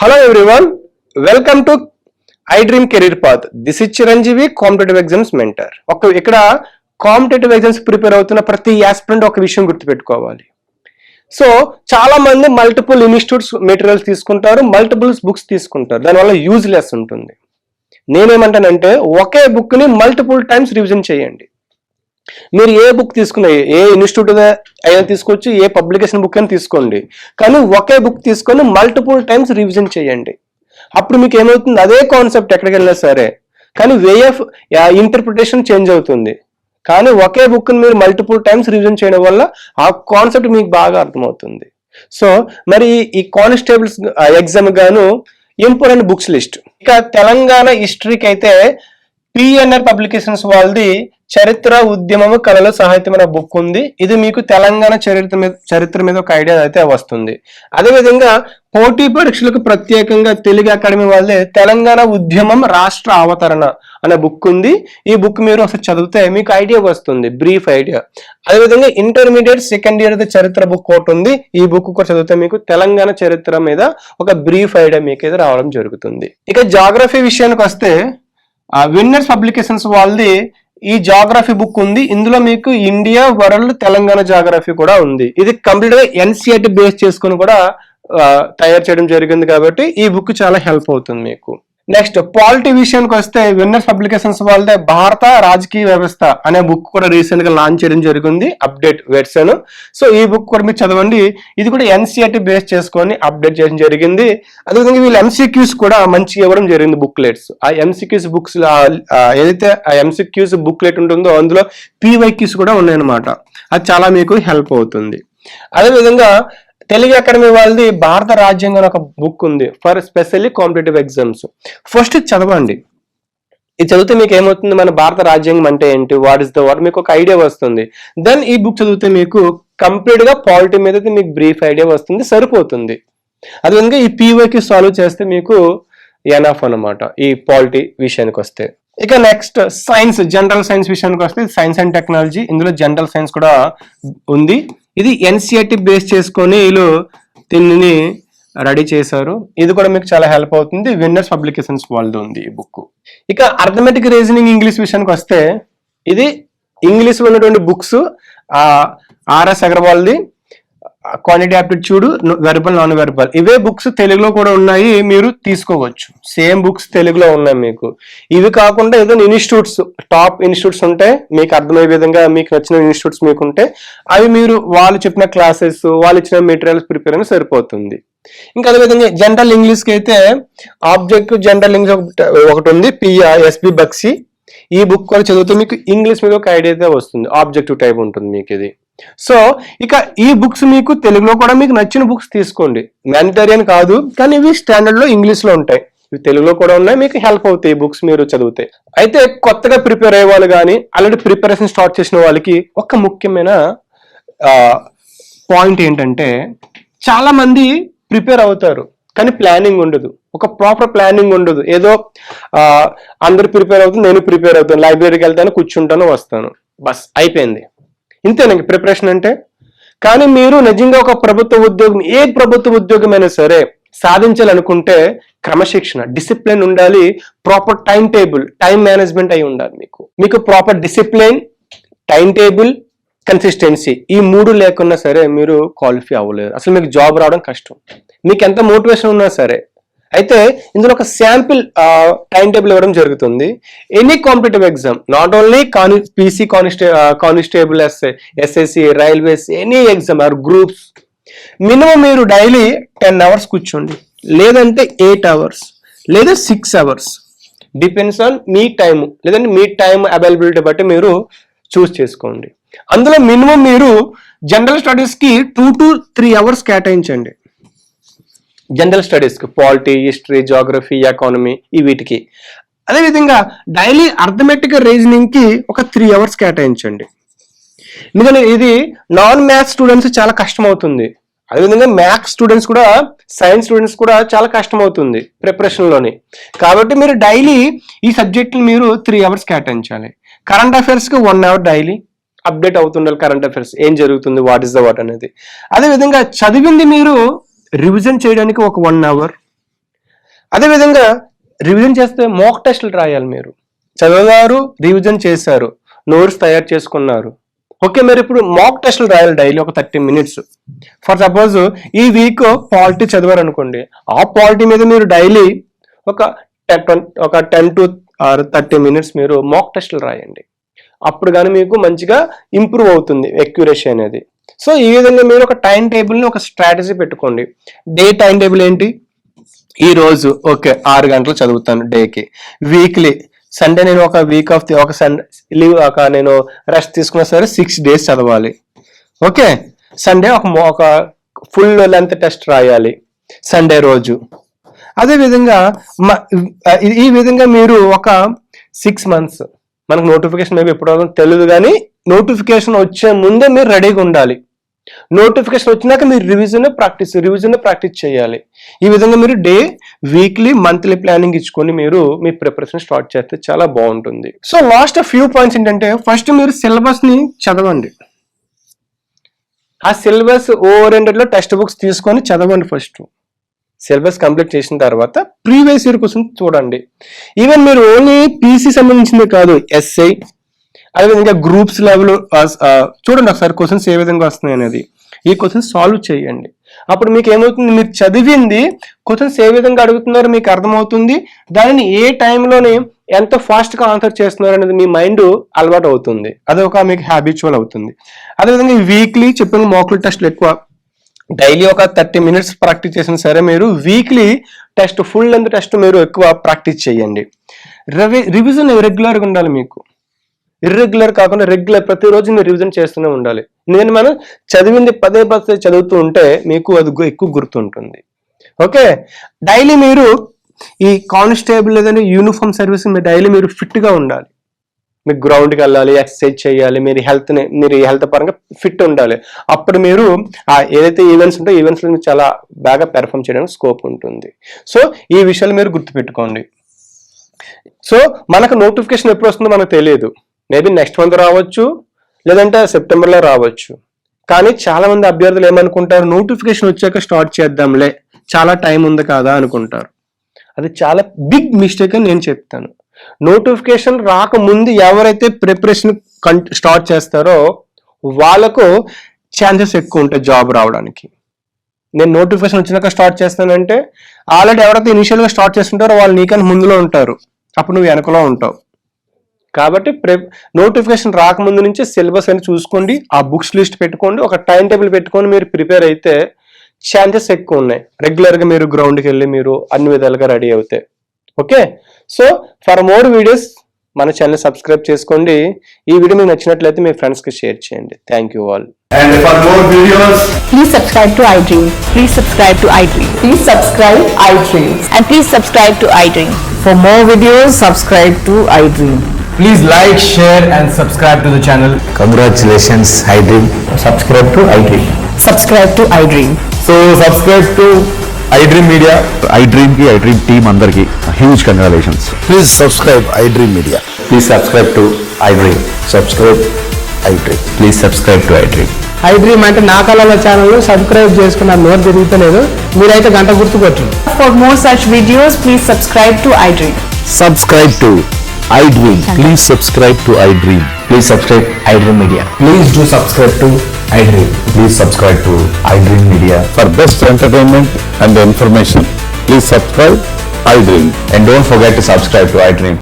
Hello everyone, welcome to iDream Career Path. This is Chiranjeevi, competitive exams mentor. ఇక్కడ competitive exams prepare అవుతున్న ప్రతి aspirant ఒక విషయం గుర్తుపెట్టుకోవాలి. సో చాలా మంది మల్టిపుల్ ఇన్స్టిట్యూట్స్ మెటీరియల్స్ తీసుకుంటారు, మల్టిపుల్స్ బుక్స్ తీసుకుంటారు, దానివల్ల యూజ్లెస్ ఉంటుంది. నేనేమంటానంటే ఒకే బుక్ ని మల్టిపుల్ టైమ్స్ రివిజన్ చేయండి. మీరు ఏ బుక్ తీసుకున్నా, ఏ ఇన్స్టిట్యూట్ అయినా తీసుకోవచ్చు, ఏ పబ్లికేషన్ బుక్ అయినా తీసుకోండి, కానీ ఒకే బుక్ తీసుకొని మల్టిపుల్ టైమ్స్ రివిజన్ చేయండి. అప్పుడు మీకు ఏమవుతుంది, అదే కాన్సెప్ట్ ఎక్కడికి వెళ్ళినా సరే, కానీ వే ఆఫ్ ఇంటర్ప్రిటేషన్ చేంజ్ అవుతుంది. కానీ ఒకే బుక్ మీరు మల్టిపుల్ టైమ్స్ రివిజన్ చేయడం వల్ల ఆ కాన్సెప్ట్ మీకు బాగా అర్థమవుతుంది. సో మరి ఈ కానిస్టేబుల్స్ ఎగ్జామ్ గాను ఇంపార్టెంట్ బుక్స్ లిస్ట్. ఇక తెలంగాణ హిస్టరీకి అయితే పిఎన్ఆర్ పబ్లికేషన్స్ వాళ్ళది చరిత్ర ఉద్యమము కళలు సాహిత్యం అనే బుక్ ఉంది. ఇది మీకు తెలంగాణ చరిత్ర మీద ఒక ఐడియా అయితే వస్తుంది. అదేవిధంగా పోటీ పరీక్షలకు ప్రత్యేకంగా తెలుగు అకాడమీ వాళ్ళే తెలంగాణ ఉద్యమం రాష్ట్ర అవతరణ అనే బుక్ ఉంది. ఈ బుక్ మీరు ఒకసారి చదివితే మీకు ఐడియా వస్తుంది, బ్రీఫ్ ఐడియా. అదేవిధంగా ఇంటర్మీడియట్ సెకండ్ ఇయర్ చరిత్ర బుక్ ఒకటి ఉంది. ఈ బుక్ కూడా చదివితే మీకు తెలంగాణ చరిత్ర మీద ఒక బ్రీఫ్ ఐడియా మీకు రావడం జరుగుతుంది. ఇక జాగ్రఫీ విషయానికి వస్తే విన్నర్స్ పబ్లికేషన్స్ వాళ్ళది ఈ జాగ్రఫీ బుక్ ఉంది. ఇందులో మీకు ఇండియా, వరల్డ్, తెలంగాణ జాగ్రఫీ కూడా ఉంది. ఇది కంప్లీట్ గా ఎన్సీఆర్టీ బేస్ చేసుకుని కూడా తయారు చేయడం జరిగింది, కాబట్టి ఈ బుక్ చాలా హెల్ప్ అవుతుంది మీకు. నెక్స్ట్ పాలిటీ విషయానికి వస్తే విన్నర్స్ పబ్లికేషన్స్ వాళ్ళదే భారత రాజకీయ వ్యవస్థ అనే బుక్ కూడా రీసెంట్ గా లాంచ్ చేయడం జరిగింది, అప్డేట్ వెర్షన్. సో ఈ బుక్ కూడా మీరు చదవండి. ఇది కూడా ఎన్సీఆర్టీ బేస్ చేసుకొని అప్డేట్ చేయడం జరిగింది. అదేవిధంగా వీళ్ళు ఎంసీక్యూస్ కూడా మంచిగా ఇవ్వడం జరిగింది, బుక్లెట్స్. ఆ ఎంసీక్యూస్ బుక్స్ ఏదైతే ఆ ఎంసీక్యూస్ బుక్లెట్ ఉంటుందో అందులో పీవైక్యూస్ కూడా ఉన్నాయన్నమాట. అది చాలా మీకు హెల్ప్ అవుతుంది. అదేవిధంగా తెలుగు అకాడమీ వాళ్ళది భారత రాజ్యాంగం ఒక బుక్ ఉంది for specially competitive exams. First చదవండి. ఇది చదివితే మీకు ఏమవుతుంది, మన భారత రాజ్యాంగం అంటే ఏంటి, వాట్ ఇస్ ద వాట్, మీకు ఒక ఐడియా వస్తుంది. దెన్ ఈ బుక్ చదివితే మీకు కంప్లీట్ గా పాలిటీ మీద మీకు బ్రీఫ్ ఐడియా వస్తుంది, సరిపోతుంది. అదేవిధంగా ఈ పీవైకి సాల్వ్ చేస్తే మీకు ఎనఫ్ అన్నమాట ఈ పాలిటీ విషయానికి వస్తే. ఇక నెక్స్ట్ సైన్స్, జనరల్ సైన్స్ విషయానికి వస్తే సైన్స్ అండ్ టెక్నాలజీ, ఇందులో జనరల్ సైన్స్ కూడా ఉంది. ఇది ఎన్సీఆర్టీ బేస్ చేసుకొని వీళ్ళు దీనిని రెడీ చేశారు. ఇది కూడా మీకు చాలా హెల్ప్ అవుతుంది. విన్నర్స్ పబ్లికేషన్స్ వాళ్ళది ఉంది ఈ బుక్. ఇక అర్థమెటిక్ రీజనింగ్ ఇంగ్లీష్ విషయానికి వస్తే ఇది ఇంగ్లీష్ లో ఉన్నటువంటి బుక్స్ ఆర్ఎస్ అగర్వాల్ది quantity aptitude, verbal, non verbal, ఇవే బుక్స్ తెలుగులో కూడా ఉన్నాయి, మీరు తీసుకోవచ్చు. సేమ్ బుక్స్ తెలుగులో ఉన్నాయి మీకు. ఇవి కాకుండా ఏదో ఇన్స్టిట్యూట్స్, టాప్ ఇన్స్టిట్యూట్స్ ఉంటే మీకు అర్థమయ్యే విధంగా మీకు నచ్చిన ఇన్స్టిట్యూట్స్ మీకు ఉంటే అవి మీరు వాళ్ళు చెప్పిన క్లాసెస్, వాళ్ళు ఇచ్చిన మెటీరియల్స్ ప్రిపేర్ అయినా సరిపోతుంది. ఇంకా అదేవిధంగా జనరల్ ఇంగ్లీష్కి అయితే ఆబ్జెక్ట్ జనరల్ ఇంగ్లీష్ ఒకటి ఉంది, ఎస్బి బక్సీ. ఈ బుక్ కూడా చదివితే మీకు ఇంగ్లీష్ మీద ఒక ఐడియా అయితే వస్తుంది, ఆబ్జెక్టివ్ టైప్ ఉంటుంది మీకు ఇది. సో ఇక ఈ బుక్స్ మీకు తెలుగులో కూడా మీకు నచ్చిన బుక్స్ తీసుకోండి, మ్యాండటరీ అని కాదు, కానీ ఇవి స్టాండర్డ్ లో ఇంగ్లీష్ లో ఉంటాయి, ఇవి తెలుగులో కూడా ఉన్నాయి, మీకు హెల్ప్ అవుతాయి బుక్స్ మీరు చదివితే. అయితే కొత్తగా ప్రిపేర్ అయ్యే వాళ్ళు కానీ ఆల్రెడీ ప్రిపరేషన్ స్టార్ట్ చేసిన వాళ్ళకి ఒక ముఖ్యమైన పాయింట్ ఏంటంటే, చాలా మంది ప్రిపేర్ అవుతారు కానీ ప్లానింగ్ ఉండదు, ఒక ప్రాపర్ ప్లానింగ్ ఉండదు. ఏదో అందరు ప్రిపేర్ అవుతుంది, నేను ప్రిపేర్ అవుతాను, లైబ్రరీకి వెళ్తాను, కూర్చుంటాను, వస్తాను, బస్ అయిపోయింది, ఇంతేనా ప్రిపరేషన్ అంటే. కానీ మీరు నిజంగా ఒక ప్రభుత్వ ఉద్యోగం, ఏ ప్రభుత్వ ఉద్యోగం అయినా సరే సాధించాలనుకుంటే క్రమశిక్షణ, డిసిప్లిన్ ఉండాలి, proper time table, time management అయి ఉండాలి. మీకు proper discipline, time table, consistency, ఈ మూడు లేకున్నా సరే మీరు క్వాలిఫై అవ్వలేరు, అసలు మీకు జాబ్ రావడం కష్టం, మీకు ఎంత మోటివేషన్ ఉన్నా సరే. అయితే ఇందులో ఒక శాంపిల్ టైం టేబుల్ ఇవ్వడం జరుగుతుంది. Any competitive exam, not only PC constable, SSC, railways, any exam or groups, minimum మీరు డైలీ 10 hours కూర్చోండి, లేదంటే 8 hours, లేదా 6 hours, డిపెండ్స్ ఆన్ మీ టైం, లేదంటే మీ టైం అవైలబిలిటీ బట్టి మీరు చూస్ చేసుకోండి. అందులో మినిమం మీరు జనరల్ స్టడీస్ కి 2 to 3 hours కేటాయించండి. జనరల్ స్టడీస్ కి పాలిటీ, హిస్టరీ, జాగ్రఫీ, ఎకానమీ, ఈ వీటికి. అదేవిధంగా డైలీ అర్థమెటిక్ రీజనింగ్ కి ఒక 3 hours కేటాయించండి. ఎందుకంటే ఇది నాన్ మ్యాథ్స్ స్టూడెంట్స్ చాలా కష్టం అవుతుంది, అదేవిధంగా మ్యాథ్స్ స్టూడెంట్స్ కూడా, సైన్స్ స్టూడెంట్స్ కూడా చాలా కష్టం అవుతుంది ప్రిపరేషన్లోని. కాబట్టి మీరు డైలీ ఈ సబ్జెక్ట్ మీరు 3 hours కేటాయించాలి. కరెంట్ అఫైర్స్ కి 1 hour డైలీ అప్డేట్ అవుతుండాలి, కరెంట్ అఫైర్స్ ఏం జరుగుతుంది, వాట్ ఇస్ ద వాట్ అనేది. అదేవిధంగా చదివింది మీరు రివిజన్ చేయడానికి ఒక 1 hour, అదేవిధంగా రివిజన్ చేస్తే మాక్ టెస్టులు రాయాలి. మీరు చదివారు, రివిజన్ చేశారు, నోట్స్ తయారు చేసుకున్నారు. ఓకే, మీరు ఇప్పుడు మాక్ టెస్టులు రాయాలి డైలీ ఒక 30 minutes. ఫర్ సపోజ్ ఈ వీక్ పాలిటీ చదివారు అనుకోండి, ఆ పాలిటీ మీద మీరు డైలీ ఒక 10 to 30 minutes మీరు మాక్ టెస్టులు రాయండి. అప్పుడు కానీ మీకు మంచిగా ఇంప్రూవ్ అవుతుంది ఎక్యురసీ అనేది. సో ఈ విధంగా మీరు ఒక టైం టేబుల్ని, ఒక స్ట్రాటజీ పెట్టుకోండి. డే టైం టేబుల్ ఏంటి? ఈ రోజు ఓకే 6 గంటలు చదువుతాను డేకి. వీక్లీ సండే నేను ఒక వీక్ ఆఫ్ ఒక సండే లీవ్, నేను రెస్ట్ తీసుకున్నా సరే 6 days చదవాలి. ఓకే, సండే ఒక ఫుల్ లెంత్ టెస్ట్ రాయాలి సండే రోజు. అదేవిధంగా ఈ విధంగా మీరు ఒక 6 months, మనకు నోటిఫికేషన్ మేబీ ఎప్పుడు తెలియదు, కానీ నోటిఫికేషన్ వచ్చే ముందే మీరు రెడీగా ఉండాలి. నోటిఫికేషన్ వచ్చినాక మీరు రివిజన్ ప్రాక్టీస్ చేయాలి. ఈ విధంగా మీరు డే, వీక్లీ, మంత్లీ ప్లానింగ్ ఇచ్చుకొని మీరు మీ ప్రిపరేషన్ స్టార్ట్ చేస్తే చాలా బాగుంటుంది. సో లాస్ట్ ఫ్యూ పాయింట్స్ ఏంటంటే, ఫస్ట్ మీరు సిలబస్ ని చదవండి. ఆ సిలబస్ ఓరియంటెడ్ లో టెక్స్ట్ బుక్స్ తీసుకొని చదవండి. ఫస్ట్ సిలబస్ కంప్లీట్ చేసిన తర్వాత ప్రీవియస్ ఇయర్ క్వశ్చన్ చూడండి. ఈవెన్ మీరు ఓన్లీ పీసీ సంబంధించింది కాదు, ఎస్ఐ, అదేవిధంగా గ్రూప్స్ లెవెల్ చూడండి ఒకసారి క్వశ్చన్స్ ఏ విధంగా వస్తున్నాయి అనేది. ఈ క్వశ్చన్స్ సాల్వ్ చేయండి. అప్పుడు మీకు ఏమవుతుంది, మీరు చదివింది క్వశ్చన్స్ ఏ విధంగా అడుగుతున్నారో మీకు అర్థమవుతుంది. దానిని ఏ టైంలోనే ఎంత ఫాస్ట్ గా ఆన్సర్ చేస్తున్నారు అనేది మీ మైండ్ అలవాటు అవుతుంది. అదొక మీకు హ్యాబిచువల్ అవుతుంది. అదేవిధంగా వీక్లీ చెప్పిన మాక్ టెస్ట్లు ఎక్కువ, డైలీ ఒక 30 minutes ప్రాక్టీస్ చేసిన సరే మీరు weekly test, full length test మీరు ఎక్కువ ప్రాక్టీస్ చేయండి. రివిజన్ రెగ్యులర్గా ఉండాలి. మీకు ఇర్రెగ్యులర్ కాకుండా రెగ్యులర్ ప్రతిరోజు మీరు రివిజన్ చేస్తూనే ఉండాలి. ఎందుకంటే మనం చదివింది పదే చదువుతూ ఉంటే మీకు అది ఎక్కువ గుర్తుంటుంది. ఓకే, డైలీ మీరు ఈ కానిస్టేబుల్ లేదంటే యూనిఫామ్ సర్వీస్ డైలీ మీరు ఫిట్ గా ఉండాలి. మీకు గ్రౌండ్కి వెళ్ళాలి, ఎక్సర్సైజ్ చేయాలి, మీరు హెల్త్ పరంగా ఫిట్ ఉండాలి. అప్పుడు మీరు ఏదైతే ఈవెంట్స్ ఉంటాయో ఈవెంట్స్ లో మీరు చాలా బాగా పెర్ఫామ్ చేయడానికి స్కోప్ ఉంటుంది. సో ఈ విషయాలు మీరు గుర్తుపెట్టుకోండి. సో మనకు నోటిఫికేషన్ ఎప్పుడు వస్తుందో మనకు తెలియదు. మేబీ నెక్స్ట్ మంత్ రావచ్చు, లేదంటే సెప్టెంబర్లో రావచ్చు. కానీ చాలా మంది అభ్యర్థులు ఏమనుకుంటారు, నోటిఫికేషన్ వచ్చాక స్టార్ట్ చేద్దాంలే, చాలా టైం ఉంది కదా అనుకుంటారు. అది చాలా బిగ్ మిస్టేక్ అని నేను చెప్తాను. నోటిఫికేషన్ రాకముందు ఎవరైతే ప్రిపరేషన్ స్టార్ట్ చేస్తారో వాళ్ళకు ఛాన్సెస్ ఎక్కువ ఉంటాయి జాబ్ రావడానికి. నేను నోటిఫికేషన్ వచ్చినాక స్టార్ట్ చేస్తానంటే ఆల్రెడీ ఎవరైతే ఇనిషియల్గా స్టార్ట్ చేస్తుంటారో వాళ్ళు నీకన్నా ముందులో ఉంటారు, అప్పుడు నువ్వు వెనకలో ఉంటావు. కాబట్టి నోటిఫికేషన్ రాకముందు నుంచి సిలబస్ అని చూసుకోండి, ఆ బుక్స్ లిస్ట్ పెట్టుకోండి, ఒక టైం టేబుల్ పెట్టుకొని మీరు ప్రిపేర్ అయితే ఛాన్సెస్ ఎక్కువ ఉన్నాయి. రెగ్యులర్గా మీరు గ్రౌండ్కి వెళ్ళి మీరు అన్ని విధాలుగా రెడీ అవుతాయి. Okay, so for more videos మన ఛానల్ సబ్స్క్రైబ్ చేసుకోండి. ఈ వీడియో మీకు నచ్చినట్లయితే మీ ఫ్రెండ్స్కి షేర్ చేయండి. Thank you all. And for more videos, please subscribe to iDream. Please subscribe to iDream. Please subscribe iDream. And please subscribe to iDream. For more videos, subscribe to iDream. please like, share and subscribe to the channel. Congratulations, iDream. Subscribe to iDream. Subscribe to iDream. So subscribe to iDream Media. iDream ki iDream team andarki huge congratulations. Please subscribe iDream Media. Please subscribe to iDream. Subscribe iDream. Please subscribe to iDream. iDream అంటే నా కళల channel subscribe చేసుకున్న note తిరుగుతలేదు, మీరైతే గంట గుర్తు కొట్టండి. For more such videos, please subscribe to iDream. Subscribe to iDream. Please subscribe to iDream. Please subscribe iDream Media. Please do subscribe to iDream. Please subscribe to iDream Media. For best entertainment and information, please subscribe iDream. And don't forget to subscribe to iDream.